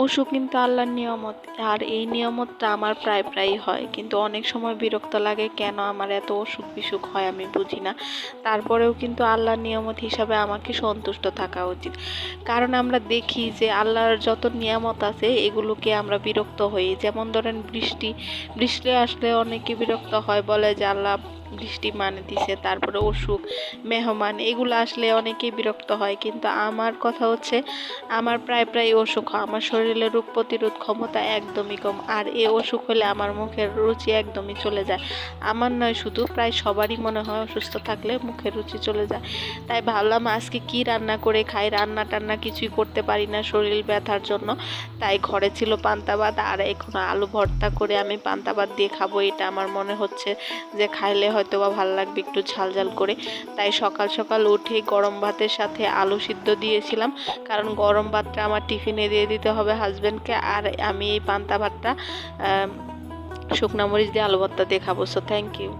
অসুখ কিন্তু আল্লাহর নিয়ামত, আর এই নিয়ামতটা আমার প্রায় প্রায়ই হয়, কিন্তু অনেক সময় বিরক্ত লাগে কেন আমার এত অসুখ বিসুখ হয় আমি বুঝি না। তারপরেও কিন্তু আল্লাহর নিয়ামত হিসাবে আমাকে সন্তুষ্ট থাকা উচিত, কারণ আমরা দেখি যে আল্লাহর যত নিয়ামত আছে এগুলোকে আমরা বিরক্ত হই। যেমন ধরেন বৃষ্টি, বৃষ্টি আসলে অনেকে বিরক্ত হয়, বলে যে আল্লাহ বৃষ্টি মানে দিছে। তারপরে অসুখ, মেহমান, এগুলো আসলে অনেকেই বিরক্ত হয়, কিন্তু আমার কথা হচ্ছে আমার প্রায় প্রায় অসুখ হয়। আমার শরীরে রোগ প্রতিরোধ ক্ষমতা একদমই কম, আর এই অসুখ হলে আমার মুখের রুচি একদমই চলে যায়। আমার নয় শুধু, প্রায় সবারই মনে হয় অসুস্থ থাকলে মুখের রুচি চলে যায়। তাই ভাবলাম আজকে কি রান্না করে খাই, রান্না টান্না কিছুই করতে পারি না শরীর ব্যথার জন্য। তাই ঘরে ছিল পান্তা ভাত, আর এখন আলু ভর্তা করে আমি পান্তা ভাত দিয়ে খাবো। এটা আমার মনে হচ্ছে যে খাইলে হয়তো বা ভালো লাগবে একটু ঝাল ঝাল করে। তাই সকাল সকাল উঠে গরম ভাতের সাথে আলু সিদ্ধ দিয়েছিলাম, কারণ গরম ভাতটা আমার টিফিনে দিয়ে দিতে হবে হাজব্যান্ডকে, আর আমি এই পান্তা ভাতটা শুকনা মরিচ দিয়ে আলু ভর্তা দিয়ে খাবো। So thank you.